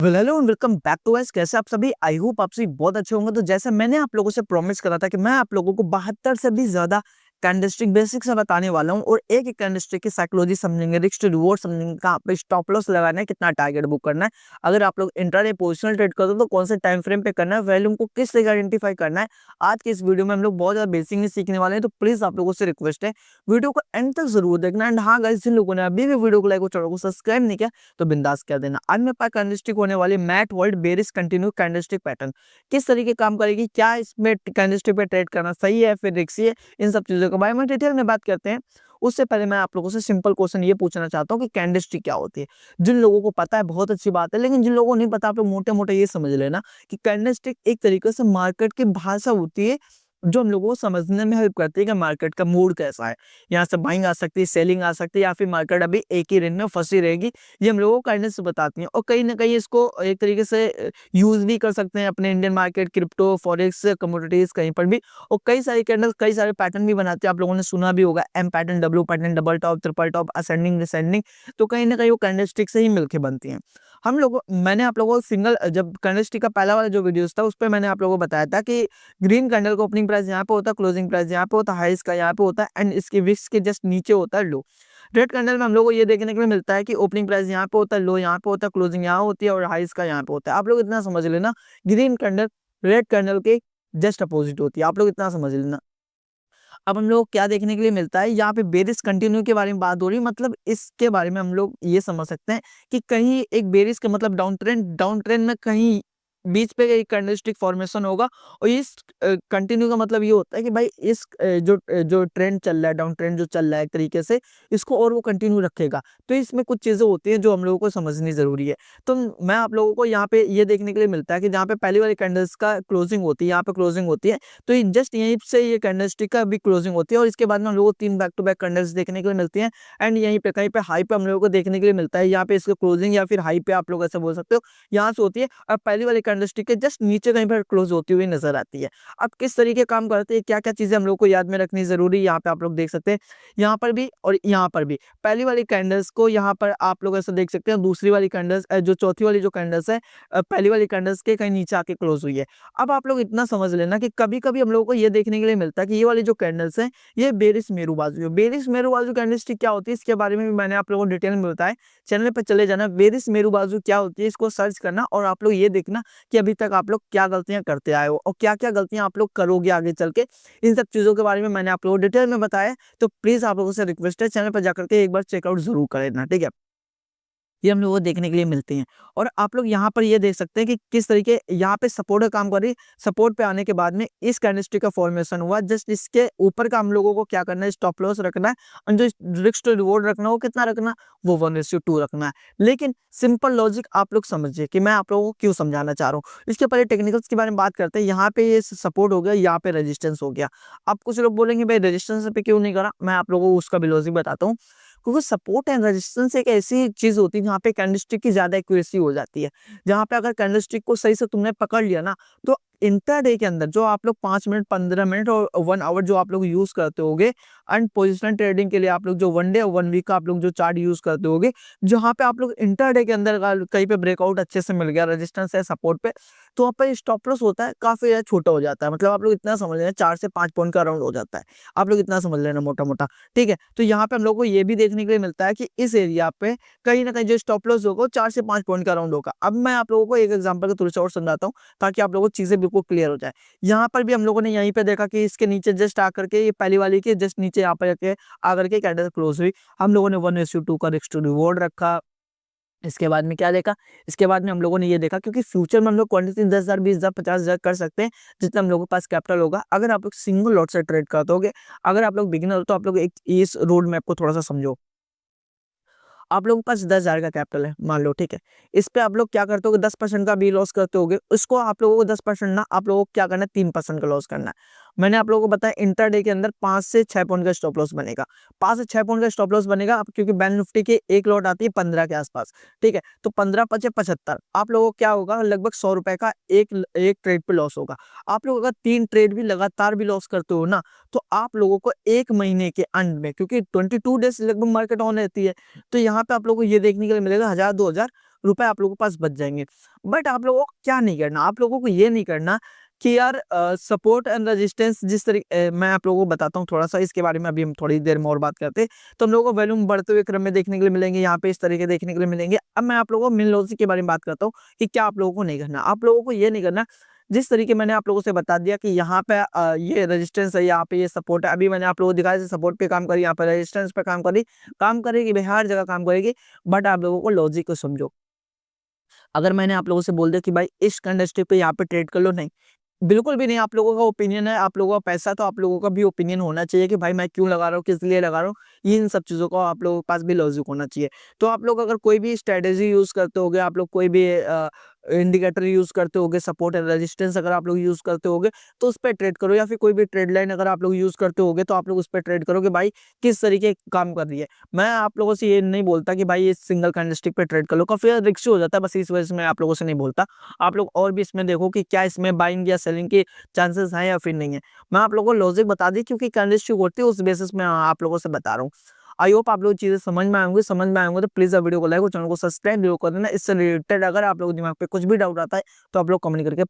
Hello and welcome back to guys. कैसे आप सभी? आई होप आप सभी बहुत अच्छे होंगे। तो जैसे मैंने आप लोगों से प्रॉमिस करा था कि मैं आप लोगों को 72 से भी ज्यादा कैंडलस्टिक बेसिक्स से बताने वाला हूं और एक एक कैंडलस्टिक की साइकोलॉजी समझेंगे, रिस्क टू रिवॉर्ड समझेंगे, कहां पे स्टॉप लॉस लगाना है, कितना टारगेट बुक करना है, अगर आप लोग इंट्राडे पोजिशनल ट्रेड करते हो तो कौन से टाइम फ्रेम पे करना है, वैल्यूम को किस तरह आइडेंटिफाई करना है। आज के इस वीडियो में हम लोग बहुत ज्यादा बेसिक सीखने वाले हैं। तो प्लीज आप लोगों से रिक्वेस्ट है, वीडियो को एंड तक जरूर देखना। एंड हाँ गाइस, जिन लोगों ने अभी भी वीडियो को लाइक और चैनल को सब्सक्राइब नहीं किया तो बिंदास कर देना। आज मेरे पास कैंडलस्टिक होने वाली mat world bearish continue candlestick pattern किस तरीके काम करेगी, क्या इसमें कैंडलस्टिक पे ट्रेड करना सही है फिर रिस्की है, इन सब चीजों के बारे में डिटेल में बात करते हैं। उससे पहले मैं आप लोगों से सिंपल क्वेश्चन ये पूछना चाहता हूँ कि कैंडलस्टिक क्या होती है। जिन लोगों को पता है बहुत अच्छी बात है, लेकिन जिन लोगों को नहीं पता आप लोग मोटे मोटे ये समझ लेना कि कैंडलस्टिक एक तरीके से मार्केट की भाषा होती है जो हम लोगों को समझने में हेल्प करती है कि मार्केट का मूड कैसा है। यहाँ से बाइंग आ सकती है, सेलिंग आ सकती है, या फिर मार्केट अभी एक ही रेंज में फंसी रहेगी। ये हम लोगों को काइंडनेस से बताती हैं और कहीं ना कहीं इसको एक तरीके से यूज भी कर सकते हैं अपने Indian market, crypto, forex, commodities, कहीं पर भी। और कई सारी कैंडल्स कई सारे पैटर्न भी बनाते हैं। आप लोगों ने सुना भी होगा M pattern, W pattern, double top, triple top, ascending, descending. तो कहीं ना कहीं वो कैंडलस्टिक से ही मिलकर बनती हैं। मैंने आप लोगों को सिंगल, जब कैंडलस्टिक का पहला वाला जो वीडियोस था उस पर मैंने आप लोगों को बताया था कि ग्रीन कैंडल का ओपनिंग प्राइस यहाँ पे होता है, क्लोजिंग प्राइस यहाँ पे होता है, हाईस का यहाँ पे होता है एंड इसके विक्स के जस्ट नीचे होता है लो। रेड कैंडल में हम लोग को ये देखने के लिए मिलता है कि ओपनिंग प्राइस यहाँ पे होता है, लो यहाँ पे होता है, क्लोजिंग यहाँ होती है और हाईस का यहाँ पे होता है। आप लोग इतना समझ लेना, ग्रीन कैंडल रेड कैंडल के जस्ट अपोजिट होती है। आप लोग इतना समझ लेना। अब हम लोग क्या देखने के लिए मिलता है, यहाँ पे बेरिश कंटिन्यू के बारे में बात हो रही है। मतलब इसके बारे में हम लोग ये समझ सकते हैं कि कहीं एक बेरिश का मतलब डाउन ट्रेंड में कहीं बीच पे एक कैंडलस्टिक फॉर्मेशन होगा। और इस कंटिन्यू का मतलब ये होता है कि भाई इस जो ट्रेंड चल रहा है, डाउन ट्रेंड जो चल रहा है एक तरीके से, इसको और वो कंटिन्यू रखेगा। तो इसमें कुछ चीजें होती हैं जो हम लोगों को समझनी जरूरी है। तो मैं आप लोगों को यहाँ पे ये देखने के लिए मिलता है कि जहाँ पे पहली वाली कैंडल्स का क्लोजिंग होती है, यहाँ पे क्लोजिंग होती है, तो जस्ट यहीं से ये कैंडलस्टिक का भी क्लोजिंग होती है। और इसके बाद में हम लोगों को 3 बैक टू बैक कैंडल्स देखने के लिए मिलती हैं। एंड यहीं पे कहीं पे हाई पे हम लोगों को देखने के लिए मिलता है, यहाँ पे इसका क्लोजिंग या फिर हाई पे आप लोग ऐसा बोल सकते हो, यहाँ से होती है और पहली वाली कैंडलस्टिक के जस्ट नीचे कहीं पर क्लोज होती हुई नजर आती है। अब किस तरीके काम करते हैं, क्या क्या चीजें हम लोग को याद में रखनी जरूरी है, यहाँ पे आप लोग देख सकते हैं। यहाँ पर भी और यहाँ पर भी पहली वाली कैंडल्स को यहाँ पर आप लोग ऐसा देख सकते हैं, दूसरी वाली कैंडल्स जो चौथी वाली जो कैंडल्स है पहली वाली कैंडल्स के कहीं नीचे आके क्लोज हुई है। अब आप लोग इतना समझ लेना कि कभी कभी हम लोगों को ये देखने के लिए मिलता है कि ये वाली जो कैंडल्स हैं ये बेरिश मेरू बाजू है। बेरिश मेरू बाजू कैंडलस्टिक क्या होती है इसके बारे में भी मैंने आप लोगों को डिटेल में बताया। चैनल पर चले जाना, बेरिश मेरू बाजू क्या होती है इसको सर्च करना और आप लोग ये देखना कि अभी तक आप लोग क्या गलतियां करते आए हो और क्या क्या गलतियां आप लोग करोगे आगे चल के। इन सब चीजों के बारे में मैंने आप लोगों को डिटेल में बताया। तो प्लीज आप लोगों से रिक्वेस्ट है, चैनल पर जाकर के एक बार चेकआउट जरूर कर लेना, ठीक है। ये हम लोगों को देखने के लिए मिलते हैं। और आप लोग यहाँ पर ये देख सकते हैं कि किस तरीके यहाँ पे सपोर्ट का काम कर रही है। सपोर्ट पे आने के बाद में इस कैंडलस्टिक का फॉर्मेशन हुआ, जस्ट इसके ऊपर का हम लोगों को क्या करना है, स्टॉप लॉस रखना है और जो रिस्क टू रिवॉर्ड रखना है वो कितना रखना, वो 1:2 रखना है। लेकिन सिंपल लॉजिक आप लोग समझिए कि मैं आप लोगों को क्यों समझाना चाह रहा हूँ। इसके पहले टेक्निकल्स के बारे में बात करते हैं। यहाँ पे ये सपोर्ट हो गया, यहाँ पे रेजिस्टेंस हो गया। अब कुछ लोग बोलेंगे भाई रेजिस्टेंस पे क्यों नहीं करा, मैं आप लोगों को उसका भी लॉजिक बताता हूँ। क्योंकि सपोर्ट एंड रेजिस्टेंस एक ऐसी चीज होती है जहाँ पे कैंडलस्टिक की ज्यादा एक्यूरेसी हो जाती है। जहाँ पे अगर कैंडलस्टिक को सही से तुमने पकड़ लिया ना, तो इंटरडे के अंदर जो आप लोग 5 मिनट, 15 मिनट और 1 आवर जो आप लोग यूज करते होगे एंड पोजिशनल ट्रेडिंग के लिए, आप लोग जो 1 डे और 1 वीक का आप लोग जो चार्ट यूज करते होगे, जहाँ पे आप लोग इंटरडे के अंदर कहीं पे ब्रेकआउट अच्छे से मिल गया, रेजिस्टेंस है, सपोर्ट पे, तो वहाँ पे स्टॉप लॉस होता है काफी ज्यादा छोटा हो जाता है। मतलब आप लोग इतना समझ लेना 4 से 5 पॉइंट का राउंड हो जाता है। आप लोग इतना समझ लेना मोटा मोटा, ठीक है। तो यहाँ पे हम लोग को ये भी देखने के लिए मिलता है कि इस एरिया पे कहीं ना कहीं जो स्टॉप लॉस होगा वो 4 से 5 पॉइंट का राउंड होगा। अब मैं आप लोगों को एक एग्जांपल के थ्रू से और समझाता हूँ ताकि आप लोगों को चीजें बिल्कुल क्लियर हो जाए। यहाँ पर भी हम लोगों ने यहीं पे देखा कि इसके नीचे जस्ट आकर के, ये पहली वाली के जस्ट नीचे यहाँ पर आकर के कैंडल क्लोज हुई। हम लोगों ने 1:2 का रिस्क टू रिवॉर्ड रखा। इसके बाद में क्या देखा, इसके बाद में हम लोगों ने ये देखा क्योंकि फ्यूचर में हम लोग क्वांटिटी 10,000, 20,000, 50,000 कर सकते हैं जितना हम लोगों के पास कैपिटल होगा। अगर आप लोग सिंगल लॉट से ट्रेड करते होगे, अगर आप लोग बिगिनर हो तो आप लोग एक इस रोड मैप को थोड़ा सा समझो। आप लोगों के पास 10,000 का कैपिटल है मान लो, ठीक है। इस पे आप लोग क्या करते हो, 10% का भी लॉस करते होगे, उसको आप लोगों को 10% ना, आप लोगों को क्या करना है, 3% का लॉस करना है। मैंने आप लोगों को बताया इंटरडे के अंदर 5 से 6 पॉइंट का स्टॉप लॉस बनेगा। 5 से 6 पॉइंट का स्टॉप लॉस बनेगा क्योंकि बैंक निफ्टी की एक लॉट आती है 15 के आसपास, ठीक है। तो 15×5 = 75, आप लोगों को क्या होगा, लगभग 100 रुपए का एक ट्रेड पे लॉस होगा। आप लोग अगर 3 ट्रेड भी लगातार भी लॉस करते हो ना, तो आप लोगों को एक महीने के अंत में, क्योंकि 22 डेज लगभग मार्केट ऑन रहती है, तो यहाँ पे आप लोगों को ये देखने के लिए मिलेगा 1,000, 2,000, रुपए आप लोगों के पास बच जाएँगे। बट आप लोगों को क्या नहीं करना, आप लोगों को ये नहीं करना कि यार सपोर्ट एंड रेजिस्टेंस मैं आप लोगों को बताता हूँ थोड़ा-सा इसके बारे में, अभी हम थोड़ी देर में और बात करते हैं। तो हम लोगों को वॉल्यूम बढ़ते हुए क्रम में देखने के लिए मिलेंगे, यहाँ पे इस तरीके देखने के लिए मिलेंगे। अब मैं आप लोगों को मेन लॉजिक के बारे में बात करता हूँ कि क्या आप लोगों को नहीं करना। आप लोगों को ये नहीं करना, जिस तरीके मैंने आप लोगों से बता दिया कि यहाँ पे ये रेजिस्टेंस है, यहाँ पे ये सपोर्ट है। अभी मैंने आप लोगों को दिखाया सपोर्ट पे काम करी, यहाँ पे रेजिस्टेंस पे काम करेगी भाई, हर जगह काम करेगी। बट आप लोगों को लॉजिक को समझो। अगर मैंने आप लोगों से बोल दिया कि भाई इस कैंडलस्टिक पे यहाँ पे ट्रेड कर लो, नहीं, बिल्कुल भी नहीं। आप लोगों का ओपिनियन है, आप लोगों का पैसा, तो आप लोगों का भी ओपिनियन होना चाहिए कि भाई मैं क्यों लगा रहा हूँ, किस लिए लगा रहा हूँ। ये इन सब चीज़ों का आप लोगों के पास भी लॉजिक होना चाहिए। तो आप लोग अगर कोई भी स्ट्रैटेजी यूज़ करते होगे, आप लोग कोई भी इंडिकेटर यूज़ करते होगे, सपोर्ट एंड रेजिस्टेंस अगर आप लोग यूज़ करते होगे, तो उस पे ट्रेड करो, या फिर कोई भी ट्रेड लाइन अगर आप लोग यूज़ करते होगे, तो आप लोग उस पे ट्रेड करो कि भाई किस तरीके काम कर रही है। मैं आप लोगों से ये नहीं बोलता कि भाई इस सिंगल कैंडलस्टिक पे ट्रेड कर लो, काफ़ी ज़्यादा रिस्की हो जाता है, बस इस वजह से मैं आप लोगों से नहीं बोलता। आप लोग और भी इसमें देखो कि क्या इसमें बाइंग या सेलिंग की चांसेस हैं या फिर नहीं है। मैं आप लोगों को लॉजिक बता दी क्योंकि कैंडलस्टिक होती है, उस बेसिस में आप लोगों से बता रहा हूँ। आई होप आप लोग चीज़ें समझ में आएँगी तो प्लीज़ वीडियो को लाइक और चैनल को सब्सक्राइब जरूर कर देना। इससे रिलेटेड अगर आप लोगों के दिमाग पे कुछ भी डाउट आता है, तो आप लोग कमेंट करके